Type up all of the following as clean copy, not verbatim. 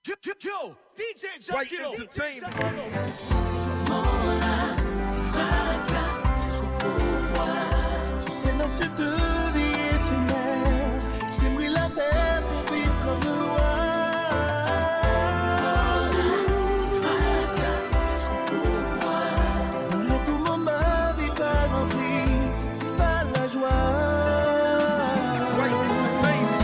Yo, DJ Right Jackie Entertainment. Tu sais, dans cette vie éphémère, j'aimerais la paix pour vivre comme moi. Dans le tout moment, vie pas remplie, c'est pas la joie. Right Entertainment.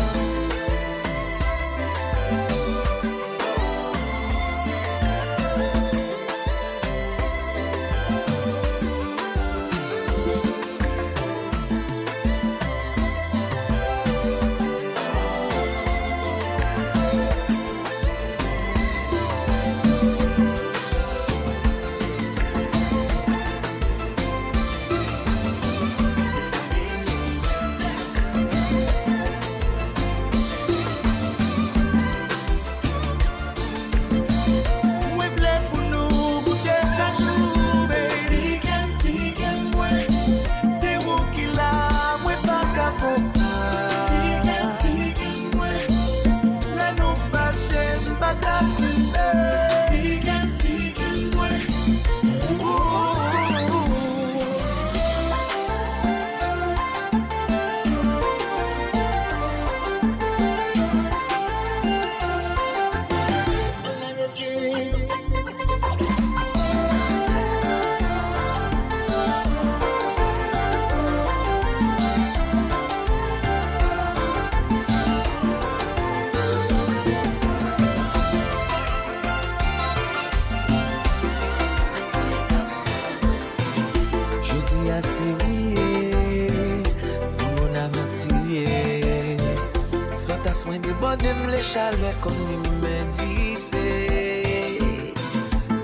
Fantasme de bonhomme les chalets comme les méditer.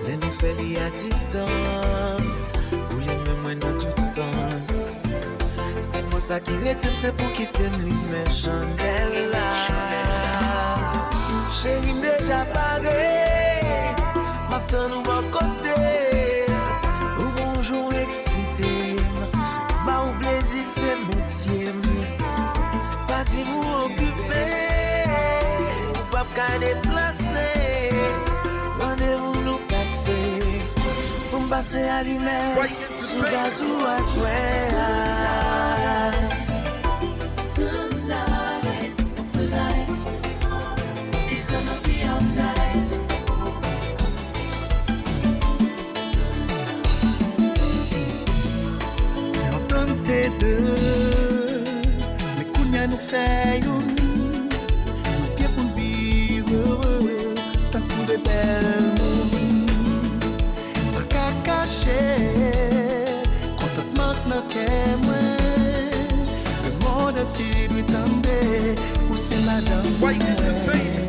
Les nous fait lier à distance, ou les mêmes dans tout sens. C'est pour ça qu'il est c'est pour quitter les chandelles là. Chérie déjà paré, maintenant nous va côté. Bonjour excité, ma ou plaisir c'est moitié. Pas vous occupé, ou pas qu'à déplacer. Rendez-vous nous casser, pour me passer à l'humain, sous gaz ou à souhait. Tonight, tonight, it's gonna be all night. Entendre tes deux, mais qu'on nous fait une, nous qui pour vivre heureux, tant qu'on est belle. Pas qu'à cacher, contentement dans tes mains, le monde entier doit tomber, où c'est madame. Right Entertainment.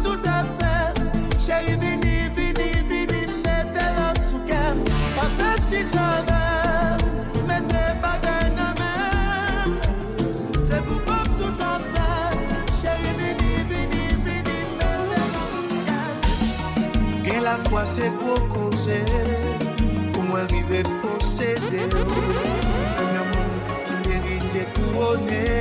tout à fait. Chérie, vini, mettez l'autre sous cam. Pas fait si j'avais, mettez pas gagne même. C'est pour vous tout à fait. Chérie, vini, mettez l'autre sous cam. Qu'est la foi c'est quoi causer, pour moi arriver posséder. Seigneur, qui mérite couronner.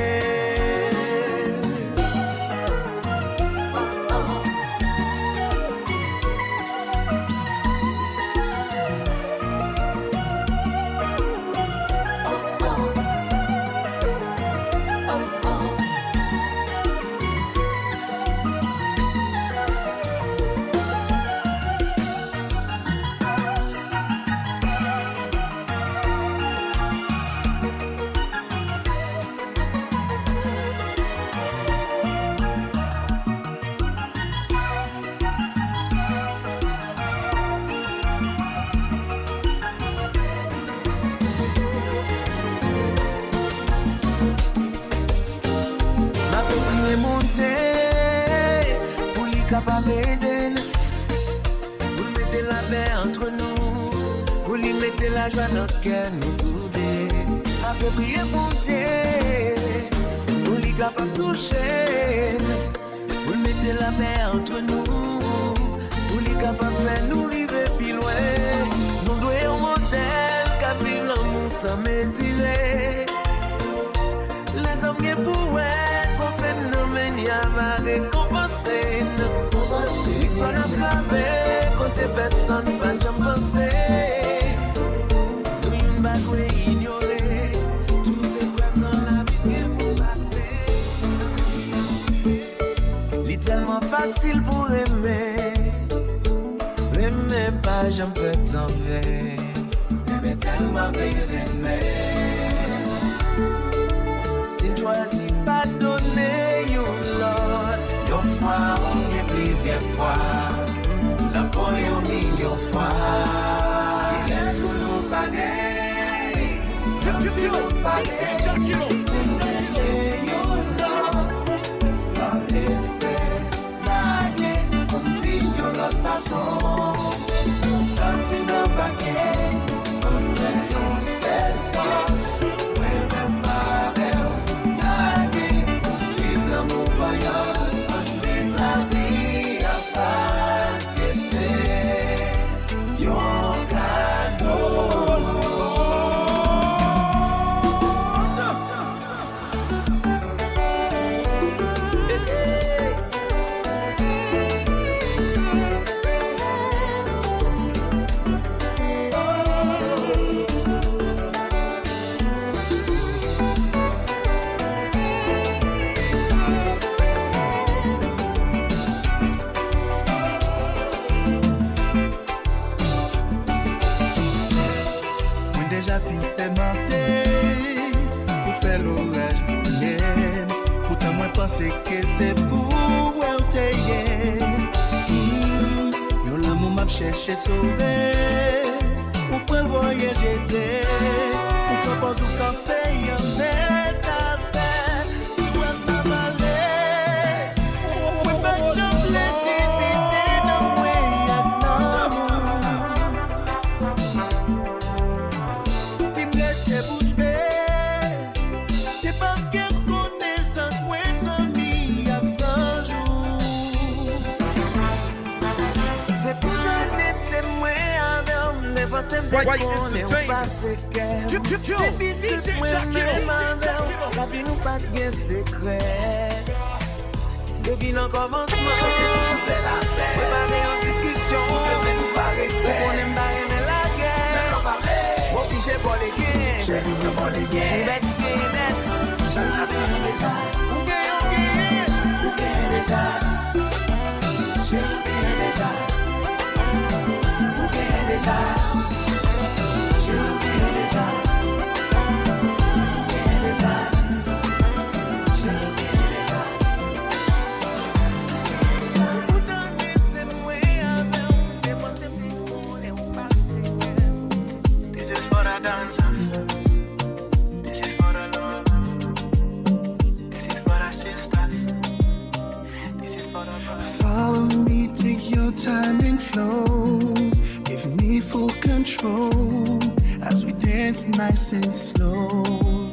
Capable d'aider, vous mettez la paix entre nous, vous lui mettez la joie dans notre cœur, nous couder. Approprié pour Dieu, vous lui capable de toucher, vous mettez la paix entre nous, vous lui capable de faire nous arriver plus loin. Nous devons un modèle qui vit l'amour sans mesurer. Les hommes qui pour être phénomène, y a ma récompenser. L'histoire a gravé, côté personne, pas de penser. Nous une bague ignorée, tout est prêt dans la vie pour passer. Il est tellement facile pour aimer, aimer pas, j'en peux t'enlever. Aimer tellement bien aimer. Si choisis pas donner you lot, your fois, on est plusieurs fois, la fois et on dit your fois. Il y a tout le bagay, c'est le bagay. You lot, pas rester bagay, comme vie de l'autre façon. Ça c'est le bagay, on fait une seule force, ouais même pas. La vie à face que c'est your cadeau. Déjà fin sémenté pour faire l'orage bouillenne. Pourtant moi pensais que c'est pour où t'es. Yo l'amour m'a cherché sauver. Ou point voyage j'étais. Ou propose au café y'en est à faire. Si on m'a valé, oui ma chambre est difficile d'envoyer à c'est parce que connaissance moins amis à 100 jours. Mais pour donner c'est moi avec mes pensées de connaître ou pas c'est qu'elle. Depuis c'est moi même avec la vie nous pas de secret. Depuis le commencement, préparer en discussion, nous pas regret. On aime pas aimer la guerre. Obligé pour les gains, j'ai vu pour les gains. Bête net, j'en ai déjà. Où gagne déjà. J'ai déjà. Où gagne déjà. J'ai déjà. Où gagne déjà. J'ai déjà. Pourtant c'est moi avec des pensées de connaître ou pas c'est. This is for the dancers. This is for the lovers. This is for the sisters. This is Follow me, take your time and flow. Give me full control as we dance nice and slow.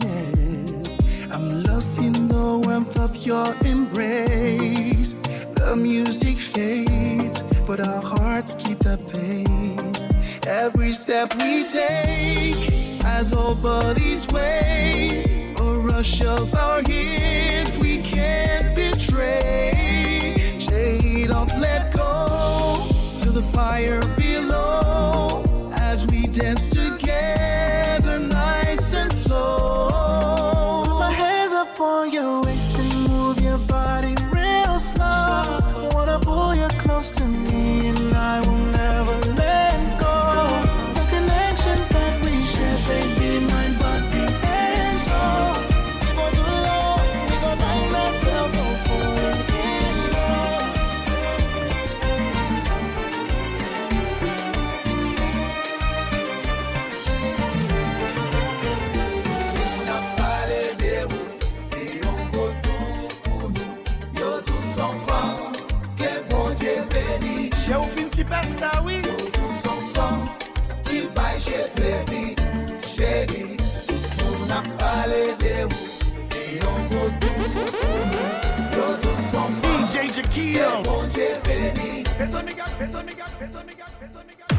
Yeah, I'm lost in the warmth of your embrace. The music fades, but our hearts keep the pace. Every step we take as our bodies sway, a rush of our hit we can't betray. Shade, don't let go. Feel the fire below as we dance together, nice and slow. Put my hands up on your waist and move your body real slow. I wanna pull you close to me and I will never let go. The connection that we share, baby, mind, body, and soul. We go too low, we go find ourselves, go forward in love. J'ai au fin superstar, oui. Tous sont femmes qui baillent, j'ai plaisir, chérie. On a parlé de vous et on go tout pour nous. Yo, tous sont femmes DJ que Jaquito. bon Dieu bénit. Pesa mi gat, pesa mi gat, pesa mi gat, pesa mi gat.